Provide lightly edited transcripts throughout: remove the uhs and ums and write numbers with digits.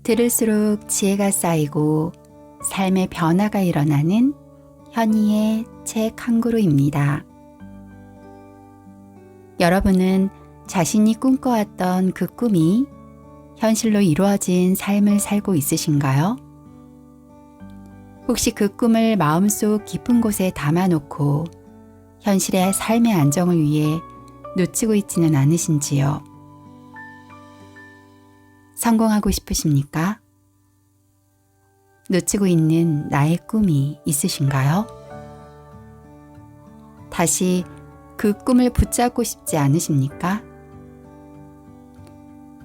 들을수록 지혜가 쌓이고 삶의 변화가 일어나는 현이의 책 한 그루입니다. 여러분은 자신이 꿈꿔왔던 그 꿈이 현실로 이루어진 삶을 살고 있으신가요? 혹시 그 꿈을 마음속 깊은 곳에 담아놓고 현실의 삶의 안정을 위해 놓치고 있지는 않으신지요? 성공하고 싶으십니까? 놓치고 있는 나의 꿈이 있으신가요? 다시 그 꿈을 붙잡고 싶지 않으십니까?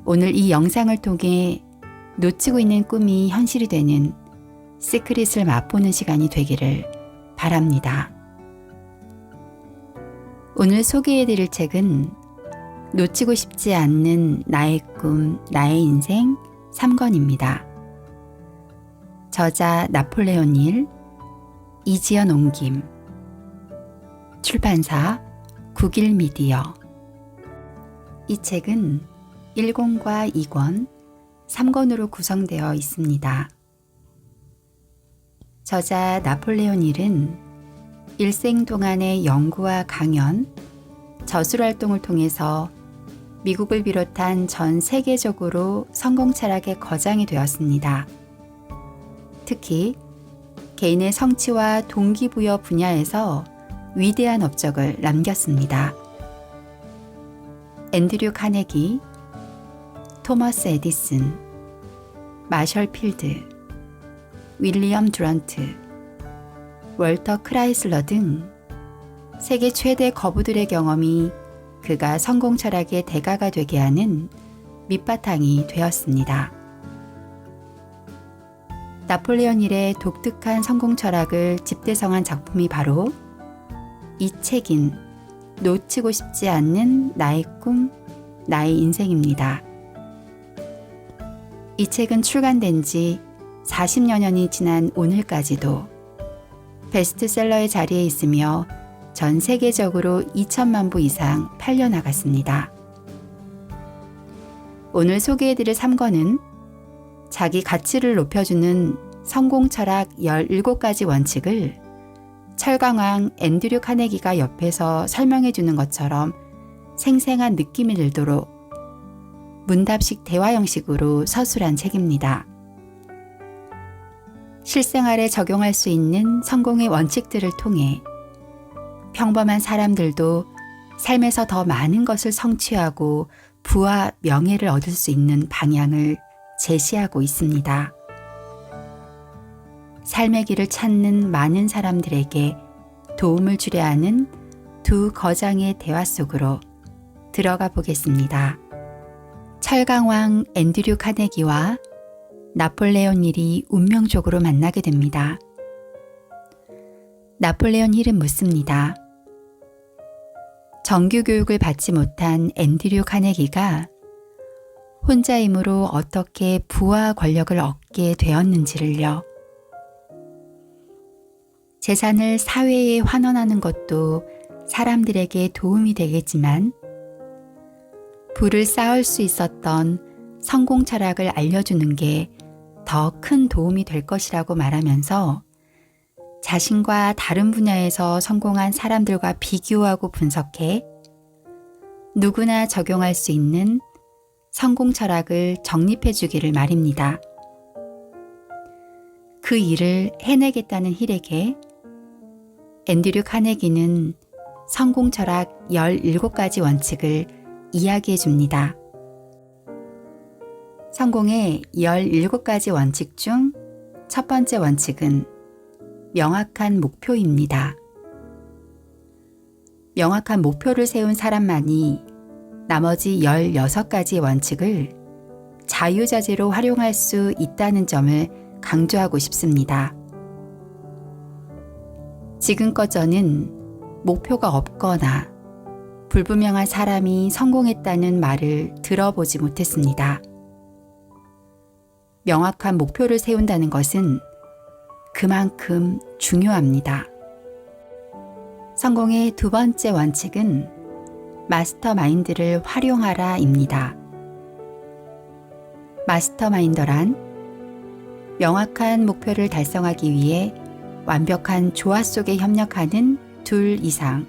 오늘 이 영상을 통해 놓치고 있는 꿈이 현실이 되는 시크릿을 맛보는 시간이 되기를 바랍니다. 오늘 소개해드릴 책은 놓치고 싶지 않는 나의 꿈, 나의 인생 3권입니다. 저자 나폴레온 힐, 이지연 옮김, 출판사 국일미디어. 이 책은 1권과 2권, 3권으로 구성되어 있습니다. 저자 나폴레온 힐은 일생 동안의 연구와 강연, 저술 활동을 통해서 미국을 비롯한 전 세계적으로 성공 철학의 거장이 되었습니다. 특히 개인의 성취와 동기부여 분야에서 위대한 업적을 남겼습니다. 앤드류 카네기, 토머스 에디슨, 마셜 필드, 윌리엄 듀런트, 월터 크라이슬러 등 세계 최대 거부들의 경험이 그가 성공 철학의 대가가 되게 하는 밑바탕이 되었습니다. 나폴레온 힐의 독특한 성공 철학을 집대성한 작품이 바로 이 책인 놓치고 싶지 않는 나의 꿈, 나의 인생입니다. 이 책은 출간된 지 40여 년이 지난 오늘까지도 베스트셀러의 자리에 있으며 전 세계적으로 2천만 부 이상 팔려나갔습니다. 오늘 소개해드릴 3권은 자기 가치를 높여주는 성공 철학 17가지 원칙을 철강왕 앤드류 카네기가 옆에서 설명해주는 것처럼 생생한 느낌이 들도록 문답식 대화 형식으로 서술한 책입니다. 실생활에 적용할 수 있는 성공의 원칙들을 통해 평범한 사람들도 삶에서 더 많은 것을 성취하고 부와 명예를 얻을 수 있는 방향을 제시하고 있습니다. 삶의 길을 찾는 많은 사람들에게 도움을 주려 하는 두 거장의 대화 속으로 들어가 보겠습니다. 철강왕 앤드류 카네기와 나폴레온 힐이 운명적으로 만나게 됩니다. 나폴레온 힐은 묻습니다. 정규 교육을 받지 못한 앤드류 카네기가 혼자 힘으로 어떻게 부와 권력을 얻게 되었는지를요. 재산을 사회에 환원하는 것도 사람들에게 도움이 되겠지만 부를 쌓을 수 있었던 성공 철학을 알려주는 게 더 큰 도움이 될 것이라고 말하면서 자신과 다른 분야에서 성공한 사람들과 비교하고 분석해 누구나 적용할 수 있는 성공 철학을 정립해 주기를 말입니다. 그 일을 해내겠다는 힐에게 앤드류 카네기는 성공 철학 17가지 원칙을 이야기해 줍니다. 성공의 17가지 원칙 중 첫 번째 원칙은 명확한 목표입니다. 명확한 목표를 세운 사람만이 나머지 16가지의 원칙을 자유자재로 활용할 수 있다는 점을 강조하고 싶습니다. 지금껏 저는 목표가 없거나 불분명한 사람이 성공했다는 말을 들어보지 못했습니다. 명확한 목표를 세운다는 것은 그만큼 중요합니다. 성공의 두 번째 원칙은 마스터마인드를 활용하라입니다. 마스터마인더란 명확한 목표를 달성하기 위해 완벽한 조화 속에 협력하는 둘 이상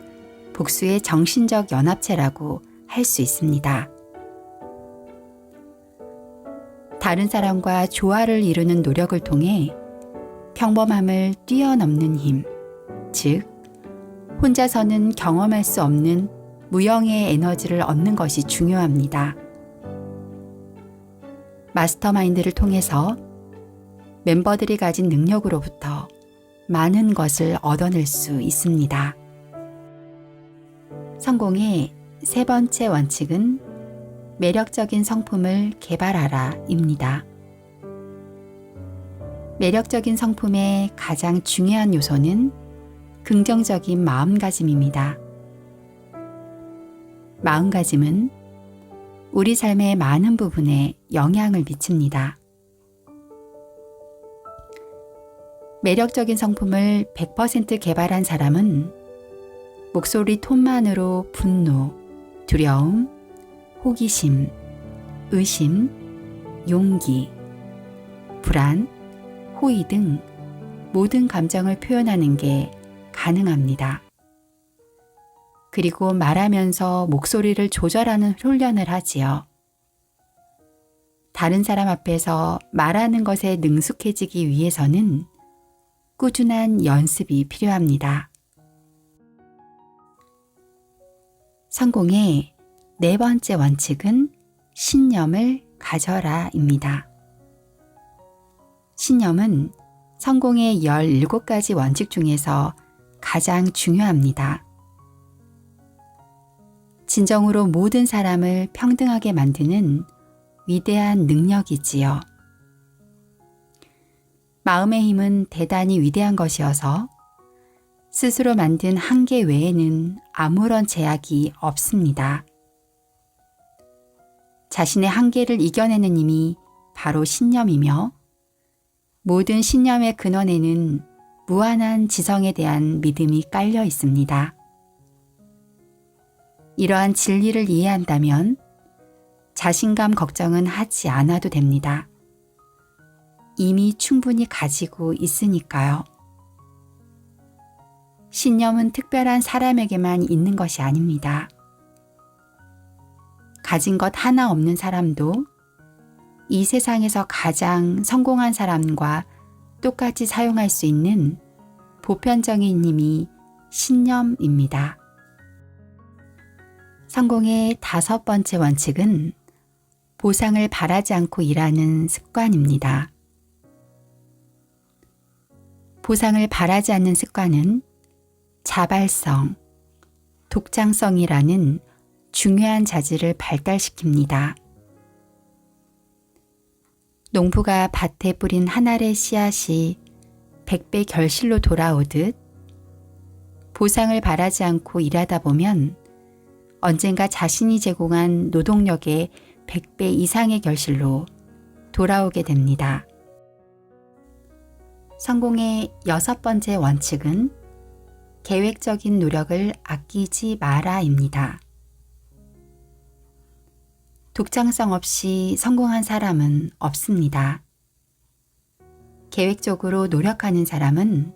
복수의 정신적 연합체라고 할 수 있습니다. 다른 사람과 조화를 이루는 노력을 통해 평범함을 뛰어넘는 힘, 즉 혼자서는 경험할 수 없는 무형의 에너지를 얻는 것이 중요합니다. 마스터마인드를 통해서 멤버들이 가진 능력으로부터 많은 것을 얻어낼 수 있습니다. 성공의 세 번째 원칙은 매력적인 성품을 개발하라입니다. 매력적인 성품의 가장 중요한 요소는 긍정적인 마음가짐입니다. 마음가짐은 우리 삶의 많은 부분에 영향을 미칩니다. 매력적인 성품을 100% 개발한 사람은 목소리 톤만으로 분노, 두려움, 호기심, 의심, 용기, 불안, 호의 등 모든 감정을 표현하는 게 가능합니다. 그리고 말하면서 목소리를 조절하는 훈련을 하지요. 다른 사람 앞에서 말하는 것에 능숙해지기 위해서는 꾸준한 연습이 필요합니다. 성공의 네 번째 원칙은 신념을 가져라입니다. 신념은 성공의 17가지 원칙 중에서 가장 중요합니다. 진정으로 모든 사람을 평등하게 만드는 위대한 능력이지요. 마음의 힘은 대단히 위대한 것이어서 스스로 만든 한계 외에는 아무런 제약이 없습니다. 자신의 한계를 이겨내는 힘이 바로 신념이며 모든 신념의 근원에는 무한한 지성에 대한 믿음이 깔려 있습니다. 이러한 진리를 이해한다면 자신감 걱정은 하지 않아도 됩니다. 이미 충분히 가지고 있으니까요. 신념은 특별한 사람에게만 있는 것이 아닙니다. 가진 것 하나 없는 사람도 이 세상에서 가장 성공한 사람과 똑같이 사용할 수 있는 보편적인 힘이 신념입니다. 성공의 5번째 원칙은 보상을 바라지 않고 일하는 습관입니다. 보상을 바라지 않는 습관은 자발성, 독창성이라는 중요한 자질을 발달시킵니다. 농부가 밭에 뿌린 한 알의 씨앗이 100배 결실로 돌아오듯 보상을 바라지 않고 일하다 보면 언젠가 자신이 제공한 노동력의 100배 이상의 결실로 돌아오게 됩니다. 성공의 6번째 원칙은 계획적인 노력을 아끼지 마라입니다. 독창성 없이 성공한 사람은 없습니다. 계획적으로 노력하는 사람은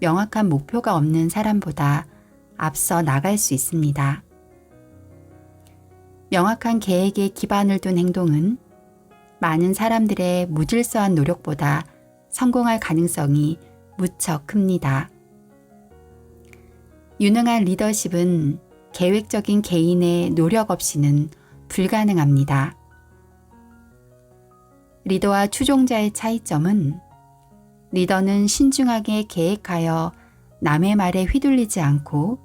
명확한 목표가 없는 사람보다 앞서 나갈 수 있습니다. 명확한 계획에 기반을 둔 행동은 많은 사람들의 무질서한 노력보다 성공할 가능성이 무척 큽니다. 유능한 리더십은 계획적인 개인의 노력 없이는 불가능합니다. 리더와 추종자의 차이점은 리더는 신중하게 계획하여 남의 말에 휘둘리지 않고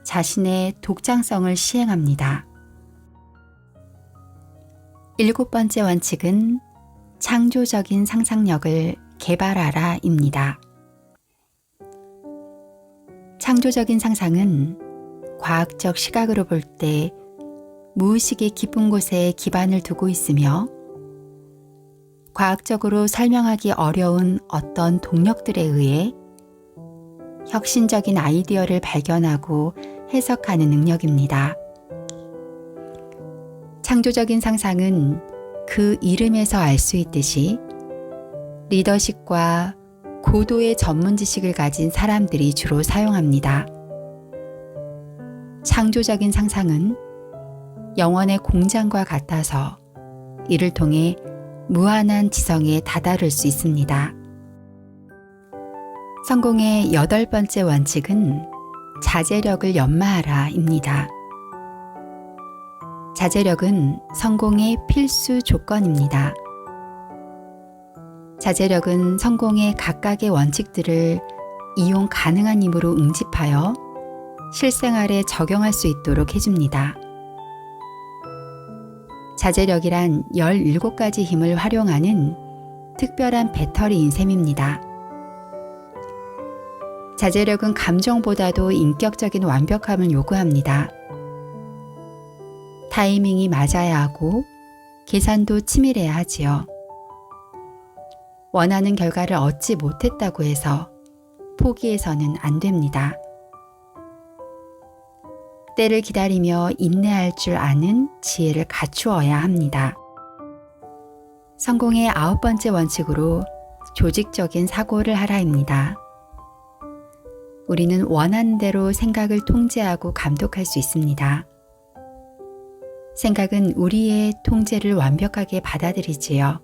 자신의 독창성을 시행합니다. 7번째 원칙은 창조적인 상상력을 개발하라입니다. 창조적인 상상은 과학적 시각으로 볼 때 무의식의 깊은 곳에 기반을 두고 있으며 과학적으로 설명하기 어려운 어떤 동력들에 의해 혁신적인 아이디어를 발견하고 해석하는 능력입니다. 창조적인 상상은 그 이름에서 알 수 있듯이 리더십과 고도의 전문 지식을 가진 사람들이 주로 사용합니다. 창조적인 상상은 영혼의 공장과 같아서 이를 통해 무한한 지성에 다다를 수 있습니다. 성공의 8번째 원칙은 자제력을 연마하라입니다. 자제력은 성공의 필수 조건입니다. 자제력은 성공의 각각의 원칙들을 이용 가능한 힘으로 응집하여 실생활에 적용할 수 있도록 해줍니다. 자제력이란 17가지 힘을 활용하는 특별한 배터리인 셈입니다. 자제력은 감정보다도 인격적인 완벽함을 요구합니다. 타이밍이 맞아야 하고 계산도 치밀해야 하지요. 원하는 결과를 얻지 못했다고 해서 포기해서는 안 됩니다. 때를 기다리며 인내할 줄 아는 지혜를 갖추어야 합니다. 성공의 9번째 원칙으로 조직적인 사고를 하라입니다. 우리는 원하는 대로 생각을 통제하고 감독할 수 있습니다. 생각은 우리의 통제를 완벽하게 받아들이지요.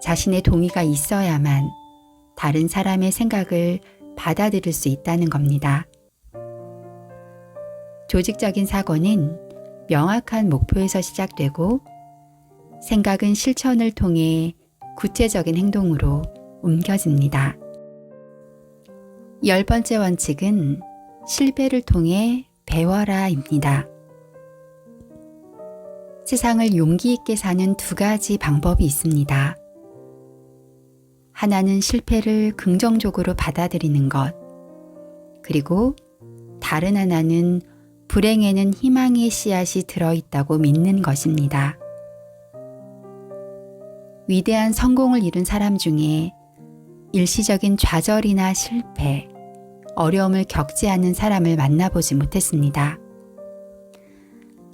자신의 동의가 있어야만 다른 사람의 생각을 받아들일 수 있다는 겁니다. 조직적인 사고는 명확한 목표에서 시작되고 생각은 실천을 통해 구체적인 행동으로 옮겨집니다. 10번째 원칙은 실패를 통해 배워라입니다. 세상을 용기 있게 사는 2가지 방법이 있습니다. 하나는 실패를 긍정적으로 받아들이는 것, 그리고 다른 하나는 불행에는 희망의 씨앗이 들어있다고 믿는 것입니다. 위대한 성공을 이룬 사람 중에 일시적인 좌절이나 실패, 어려움을 겪지 않는 사람을 만나보지 못했습니다.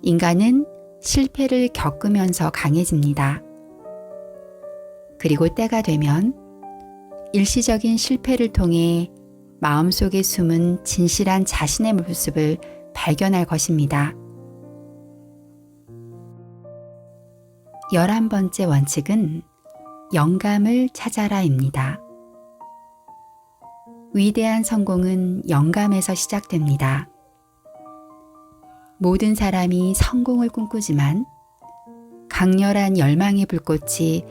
인간은 실패를 겪으면서 강해집니다. 그리고 때가 되면 일시적인 실패를 통해 마음속에 숨은 진실한 자신의 모습을 발견할 것입니다. 11번째 원칙은 영감을 찾아라입니다. 위대한 성공은 영감에서 시작됩니다. 모든 사람이 성공을 꿈꾸지만 강렬한 열망의 불꽃이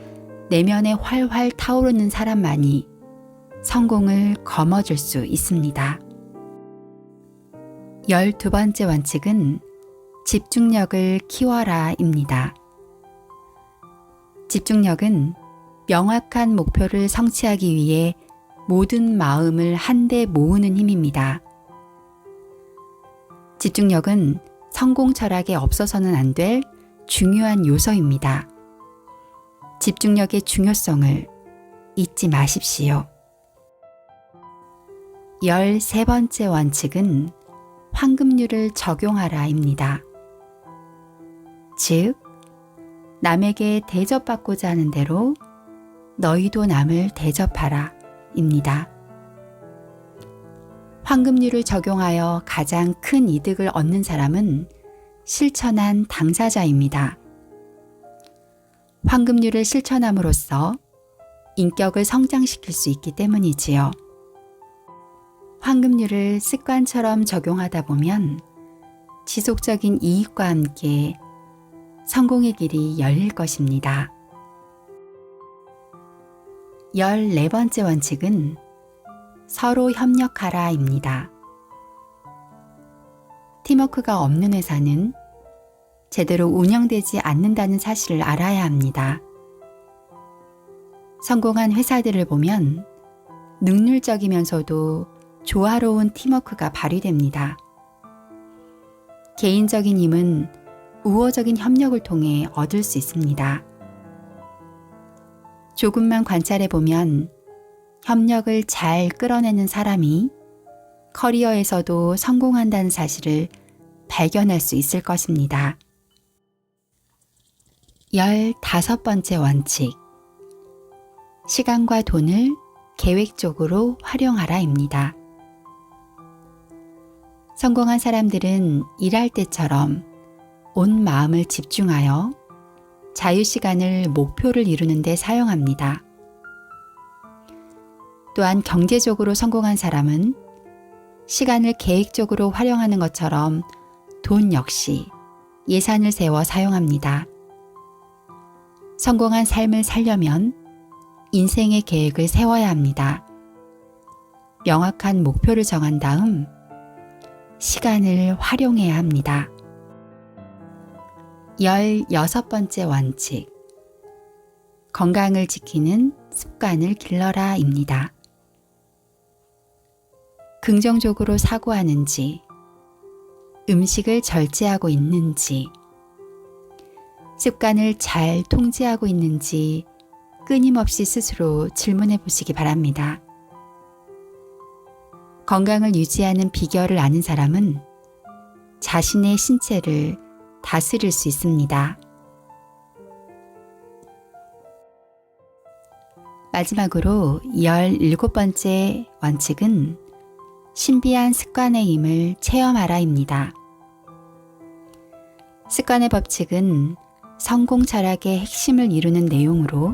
내면에 활활 타오르는 사람만이 성공을 거머쥘 수 있습니다. 12번째 원칙은 집중력을 키워라입니다. 집중력은 명확한 목표를 성취하기 위해 모든 마음을 한데 모으는 힘입니다. 집중력은 성공 철학에 없어서는 안 될 중요한 요소입니다. 집중력의 중요성을 잊지 마십시오. 13번째 원칙은 황금률을 적용하라입니다. 즉, 남에게 대접받고자 하는 대로 너희도 남을 대접하라 입니다. 황금률을 적용하여 가장 큰 이득을 얻는 사람은 실천한 당사자입니다. 황금률을 실천함으로써 인격을 성장시킬 수 있기 때문이지요. 황금률을 습관처럼 적용하다 보면 지속적인 이익과 함께 성공의 길이 열릴 것입니다. 14번째 원칙은 서로 협력하라입니다. 팀워크가 없는 회사는 제대로 운영되지 않는다는 사실을 알아야 합니다. 성공한 회사들을 보면 능률적이면서도 조화로운 팀워크가 발휘됩니다. 개인적인 힘은 우호적인 협력을 통해 얻을 수 있습니다. 조금만 관찰해 보면 협력을 잘 끌어내는 사람이 커리어에서도 성공한다는 사실을 발견할 수 있을 것입니다. 15번째 원칙. 시간과 돈을 계획적으로 활용하라입니다. 성공한 사람들은 일할 때처럼 온 마음을 집중하여 자유시간을 목표를 이루는 데 사용합니다. 또한 경제적으로 성공한 사람은 시간을 계획적으로 활용하는 것처럼 돈 역시 예산을 세워 사용합니다. 성공한 삶을 살려면 인생의 계획을 세워야 합니다. 명확한 목표를 정한 다음 시간을 활용해야 합니다. 16번째 원칙. 건강을 지키는 습관을 길러라입니다. 긍정적으로 사고하는지, 음식을 절제하고 있는지, 습관을 잘 통제하고 있는지 끊임없이 스스로 질문해 보시기 바랍니다. 건강을 유지하는 비결을 아는 사람은 자신의 신체를 다스릴 수 있습니다. 마지막으로 17번째 원칙은 신비한 습관의 힘을 체험하라입니다. 습관의 법칙은 성공 철학의 핵심을 이루는 내용으로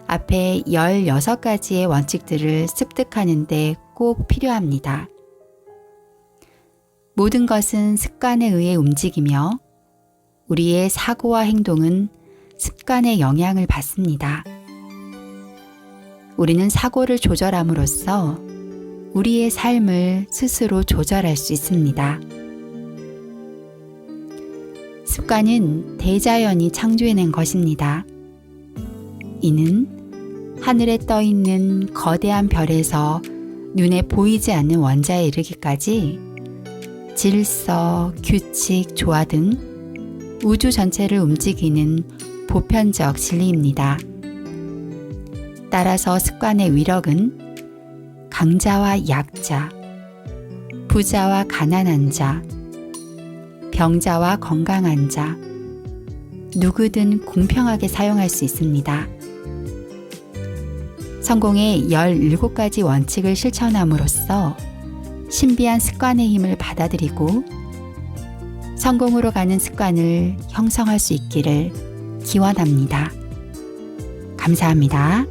앞에 16가지의 원칙들을 습득하는 데 꼭 필요합니다. 모든 것은 습관에 의해 움직이며 우리의 사고와 행동은 습관의 영향을 받습니다. 우리는 사고를 조절함으로써 우리의 삶을 스스로 조절할 수 있습니다. 습관은 대자연이 창조해낸 것입니다. 이는 하늘에 떠 있는 거대한 별에서 눈에 보이지 않는 원자에 이르기까지 질서, 규칙, 조화 등 우주 전체를 움직이는 보편적 진리입니다. 따라서 습관의 위력은 강자와 약자, 부자와 가난한 자, 병자와 건강한 자, 누구든 공평하게 사용할 수 있습니다. 성공의 17가지 원칙을 실천함으로써 신비한 습관의 힘을 받아들이고 성공으로 가는 습관을 형성할 수 있기를 기원합니다. 감사합니다.